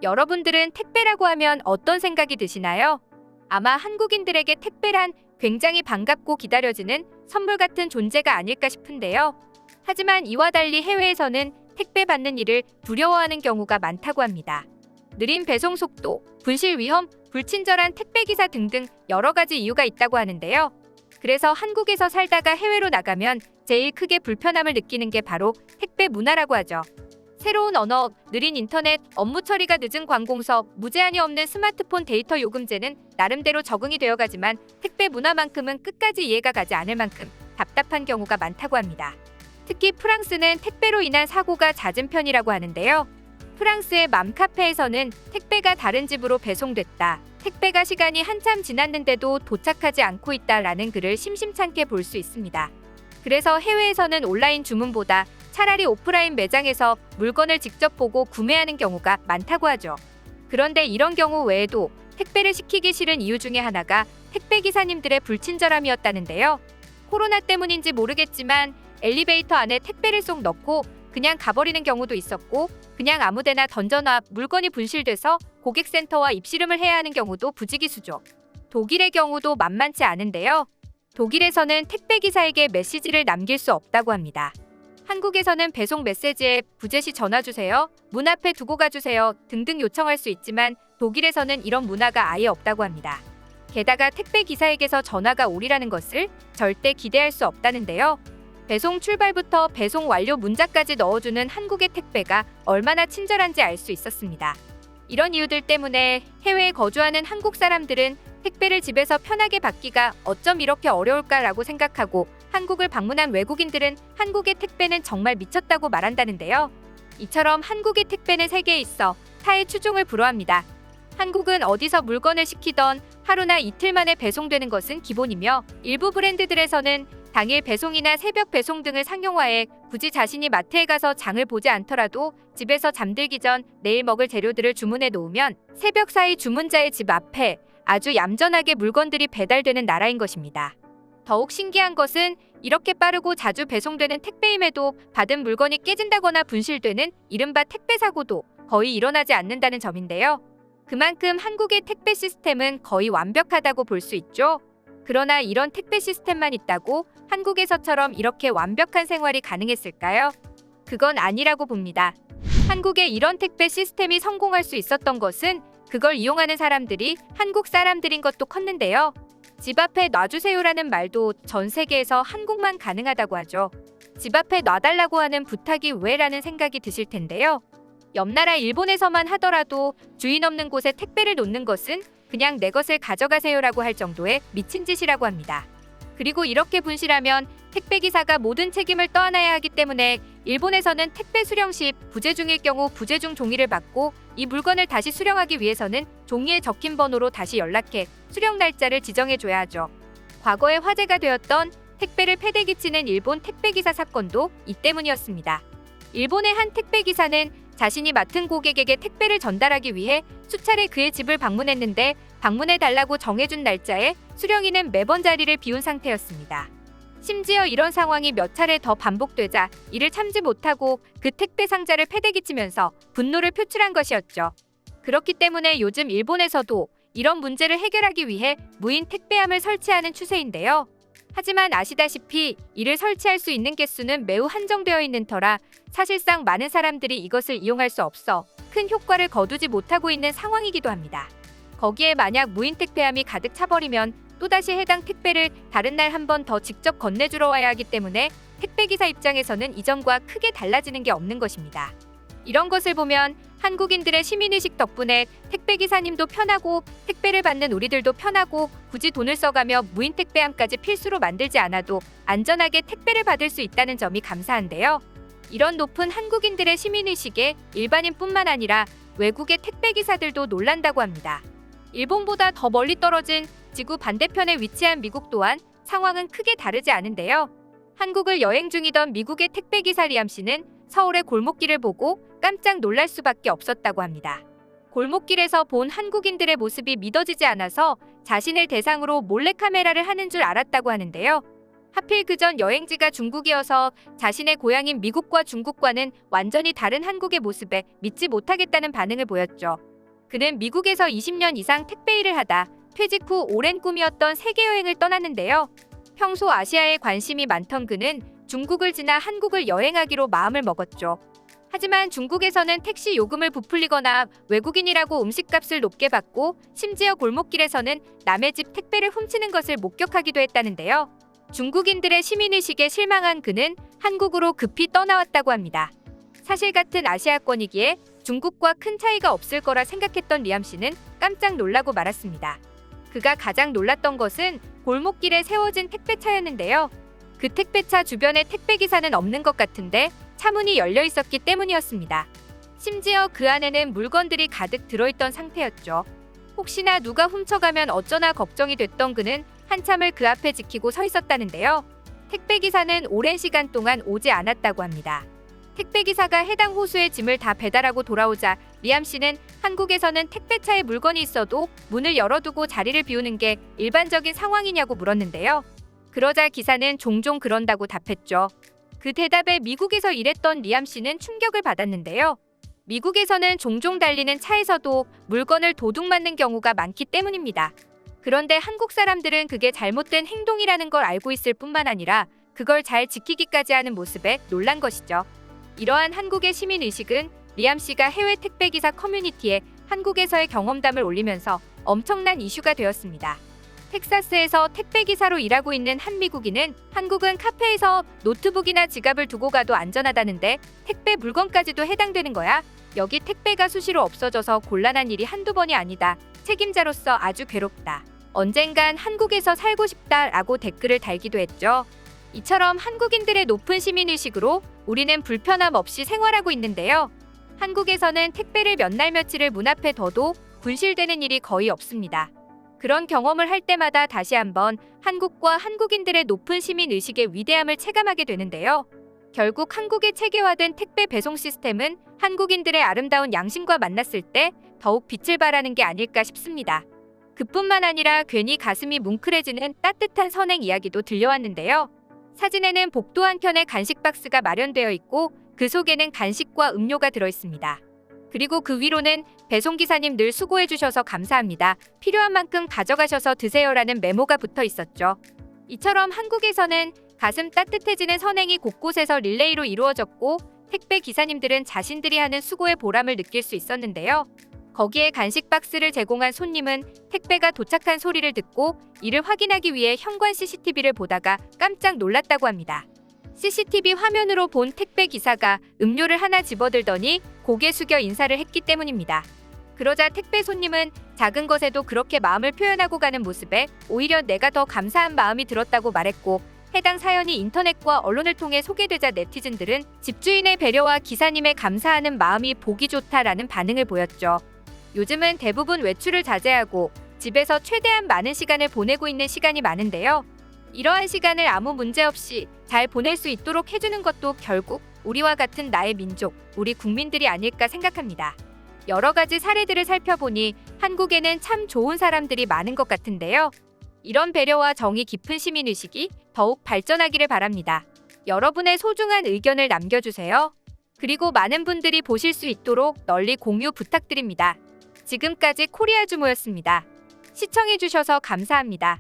여러분들은 택배라고 하면 어떤 생각이 드시나요? 아마 한국인들에게 택배란 굉장히 반갑고 기다려지는 선물 같은 존재가 아닐까 싶은데요. 하지만 이와 달리 해외에서는 택배 받는 일을 두려워하는 경우가 많다고 합니다. 느린 배송 속도, 분실 위험, 불친절한 택배 기사 등등 여러 가지 이유가 있다고 하는데요. 그래서 한국에서 살다가 해외로 나가면 제일 크게 불편함을 느끼는 게 바로 택배 문화라고 하죠. 새로운 언어, 느린 인터넷, 업무 처리가 늦은 관공서, 무제한이 없는 스마트폰 데이터 요금제는 나름대로 적응이 되어가지만 택배 문화만큼은 끝까지 이해가 가지 않을 만큼 답답한 경우가 많다고 합니다. 특히 프랑스는 택배로 인한 사고가 잦은 편이라고 하는데요. 프랑스의 맘카페에서는 택배가 다른 집으로 배송됐다. 택배가 시간이 한참 지났는데도 도착하지 않고 있다라는 글을 심심찮게 볼 수 있습니다. 그래서 해외에서는 온라인 주문보다 차라리 오프라인 매장에서 물건을 직접 보고 구매하는 경우가 많다고 하죠. 그런데 이런 경우 외에도 택배를 시키기 싫은 이유 중에 하나가 택배 기사님들의 불친절함이었다는데요. 코로나 때문인지 모르겠지만 엘리베이터 안에 택배를 쏙 넣고 그냥 가버리는 경우도 있었고, 그냥 아무데나 던져놔 물건이 분실돼서 고객센터와 입씨름을 해야 하는 경우도 부지기수죠. 독일의 경우도 만만치 않은데요. 독일에서는 택배 기사에게 메시지를 남길 수 없다고 합니다. 한국에서는 배송 메시지에 부재시 전화주세요, 문 앞에 두고 가주세요 등등 요청할 수 있지만 독일에서는 이런 문화가 아예 없다고 합니다. 게다가 택배 기사에게서 전화가 오리라는 것을 절대 기대할 수 없다는데요. 배송 출발부터 배송 완료 문자까지 넣어주는 한국의 택배가 얼마나 친절한지 알 수 있었습니다. 이런 이유들 때문에 해외에 거주하는 한국 사람들은 택배를 집에서 편하게 받기가 어쩜 이렇게 어려울까라고 생각하고 한국을 방문한 외국인들은 한국의 택배는 정말 미쳤다고 말한다는데요. 이처럼 한국의 택배는 세계에 있어 타의 추종을 불허합니다. 한국은 어디서 물건을 시키던 하루나 이틀 만에 배송되는 것은 기본이며 일부 브랜드들에서는 당일 배송이나 새벽 배송 등을 상용화해 굳이 자신이 마트에 가서 장을 보지 않더라도 집에서 잠들기 전 내일 먹을 재료들을 주문해 놓으면 새벽 사이 주문자의 집 앞에 아주 얌전하게 물건들이 배달되는 나라인 것입니다. 더욱 신기한 것은 이렇게 빠르고 자주 배송되는 택배임에도 받은 물건이 깨진다거나 분실되는 이른바 택배 사고도 거의 일어나지 않는다는 점인데요. 그만큼 한국의 택배 시스템은 거의 완벽하다고 볼 수 있죠. 그러나 이런 택배 시스템만 있다고 한국에서처럼 이렇게 완벽한 생활이 가능했을까요? 그건 아니라고 봅니다. 한국의 이런 택배 시스템이 성공할 수 있었던 것은 그걸 이용하는 사람들이 한국 사람들인 것도 컸는데요. 집 앞에 놔주세요라는 말도 전 세계에서 한국만 가능하다고 하죠. 집 앞에 놔달라고 하는 부탁이 왜라는 생각이 드실 텐데요. 옆나라 일본에서만 하더라도 주인 없는 곳에 택배를 놓는 것은 그냥 내 것을 가져가세요라고 할 정도의 미친 짓이라고 합니다. 그리고 이렇게 분실하면 택배기사가 모든 책임을 떠안아야 하기 때문에 일본에서는 택배 수령 시 부재 중일 경우 부재 중 종이를 받고 이 물건을 다시 수령하기 위해서는 종이에 적힌 번호로 다시 연락해 수령 날짜를 지정해줘야 하죠. 과거에 화제가 되었던 택배를 패대기 치는 일본 택배기사 사건도 이 때문이었습니다. 일본의 한 택배기사는 자신이 맡은 고객에게 택배를 전달하기 위해 수차례 그의 집을 방문했는데 방문해달라고 정해준 날짜에 수령인은 매번 자리를 비운 상태였습니다. 심지어 이런 상황이 몇 차례 더 반복되자 이를 참지 못하고 그 택배 상자를 패대기치면서 분노를 표출한 것이었죠. 그렇기 때문에 요즘 일본에서도 이런 문제를 해결하기 위해 무인 택배함을 설치하는 추세인데요. 하지만 아시다시피 이를 설치할 수 있는 개수는 매우 한정되어 있는 터라 사실상 많은 사람들이 이것을 이용할 수 없어 큰 효과를 거두지 못하고 있는 상황이기도 합니다. 거기에 만약 무인 택배함이 가득 차버리면 또다시 해당 택배를 다른 날 한 번 더 직접 건네주러 와야 하기 때문에 택배기사 입장에서는 이전과 크게 달라지는 게 없는 것입니다. 이런 것을 보면 한국인들의 시민의식 덕분에 택배기사님도 편하고 택배를 받는 우리들도 편하고 굳이 돈을 써가며 무인 택배함까지 필수로 만들지 않아도 안전하게 택배를 받을 수 있다는 점이 감사한데요. 이런 높은 한국인들의 시민의식에 일반인뿐만 아니라 외국의 택배기사들도 놀란다고 합니다. 일본보다 더 멀리 떨어진 지구 반대편에 위치한 미국 또한 상황은 크게 다르지 않은데요. 한국을 여행 중이던 미국의 택배기사 리암 씨는 서울의 골목길을 보고 깜짝 놀랄 수밖에 없었다고 합니다. 골목길에서 본 한국인들의 모습이 믿어지지 않아서 자신을 대상으로 몰래카메라를 하는 줄 알았다고 하는데요. 하필 그전 여행지가 중국이어서 자신의 고향인 미국과 중국과는 완전히 다른 한국의 모습에 믿지 못하겠다는 반응을 보였죠. 그는 미국에서 20년 이상 택배 일을 하다 퇴직 후 오랜 꿈이었던 세계 여행을 떠났는데요. 평소 아시아에 관심이 많던 그는 중국을 지나 한국을 여행하기로 마음을 먹었죠. 하지만 중국에서는 택시 요금을 부풀리거나 외국인이라고 음식값을 높게 받고 심지어 골목길에서는 남의 집 택배를 훔치는 것을 목격하기도 했다는데요. 중국인들의 시민의식에 실망한 그는 한국으로 급히 떠나왔다고 합니다. 사실 같은 아시아권이기에 중국과 큰 차이가 없을 거라 생각했던 리암 씨는 깜짝 놀라고 말았습니다. 그가 가장 놀랐던 것은 골목길에 세워진 택배차였는데요. 그 택배차 주변에 택배기사는 없는 것 같은데 차문이 열려 있었기 때문이었습니다. 심지어 그 안에는 물건들이 가득 들어있던 상태였죠. 혹시나 누가 훔쳐가면 어쩌나 걱정이 됐던 그는 한참을 그 앞에 지키고 서 있었다는데요. 택배기사는 오랜 시간 동안 오지 않았다고 합니다. 택배기사가 해당 호수에 짐을 다 배달하고 돌아오자 리암 씨는 한국에서는 택배차에 물건이 있어도 문을 열어두고 자리를 비우는 게 일반적인 상황이냐고 물었는데요. 그러자 기사는 종종 그런다고 답했죠. 그 대답에 미국에서 일했던 리암 씨는 충격을 받았는데요. 미국에서는 종종 달리는 차에서도 물건을 도둑맞는 경우가 많기 때문입니다. 그런데 한국 사람들은 그게 잘못된 행동이라는 걸 알고 있을 뿐만 아니라 그걸 잘 지키기까지 하는 모습에 놀란 것이죠. 이러한 한국의 시민의식은 리암 씨가 해외 택배기사 커뮤니티에 한국에서의 경험담을 올리면서 엄청난 이슈가 되었습니다. 텍사스에서 택배기사로 일하고 있는 한 미국인은 한국은 카페에서 노트북이나 지갑을 두고 가도 안전하다는데 택배 물건까지도 해당되는 거야? 여기 택배가 수시로 없어져서 곤란한 일이 한두 번이 아니다. 책임자로서 아주 괴롭다. 언젠간 한국에서 살고 싶다라고 댓글을 달기도 했죠. 이처럼 한국인들의 높은 시민의식으로 우리는 불편함 없이 생활하고 있는데요. 한국에서는 택배를 몇 날 며칠을 문 앞에 둬도 분실되는 일이 거의 없습니다. 그런 경험을 할 때마다 다시 한번 한국과 한국인들의 높은 시민의식의 위대함을 체감하게 되는데요. 결국 한국의 체계화된 택배 배송 시스템은 한국인들의 아름다운 양심과 만났을 때 더욱 빛을 발하는 게 아닐까 싶습니다. 그뿐만 아니라 괜히 가슴이 뭉클해지는 따뜻한 선행 이야기도 들려왔는데요. 사진에는 복도 한켠에 간식 박스가 마련되어 있고 그 속에는 간식과 음료가 들어있습니다. 그리고 그 위로는 배송기사님 늘 수고해주셔서 감사합니다. 필요한 만큼 가져가셔서 드세요라는 메모가 붙어 있었죠. 이처럼 한국에서는 가슴 따뜻해지는 선행이 곳곳에서 릴레이로 이루어졌고 택배 기사님들은 자신들이 하는 수고의 보람을 느낄 수 있었는데요. 거기에 간식 박스를 제공한 손님은 택배가 도착한 소리를 듣고 이를 확인하기 위해 현관 CCTV를 보다가 깜짝 놀랐다고 합니다. CCTV 화면으로 본 택배 기사가 음료를 하나 집어들더니 고개 숙여 인사를 했기 때문입니다. 그러자 택배 손님은 작은 것에도 그렇게 마음을 표현하고 가는 모습에 오히려 내가 더 감사한 마음이 들었다고 말했고 해당 사연이 인터넷과 언론을 통해 소개되자 네티즌들은 집주인의 배려와 기사님의 감사하는 마음이 보기 좋다라는 반응을 보였죠. 요즘은 대부분 외출을 자제하고 집에서 최대한 많은 시간을 보내고 있는 시간이 많은데요. 이러한 시간을 아무 문제 없이 잘 보낼 수 있도록 해주는 것도 결국 우리와 같은 나의 민족, 우리 국민들이 아닐까 생각합니다. 여러 가지 사례들을 살펴보니 한국에는 참 좋은 사람들이 많은 것 같은데요. 이런 배려와 정이 깊은 시민의식이 더욱 발전하기를 바랍니다. 여러분의 소중한 의견을 남겨주세요. 그리고 많은 분들이 보실 수 있도록 널리 공유 부탁드립니다. 지금까지 코리아주모였습니다. 시청해주셔서 감사합니다.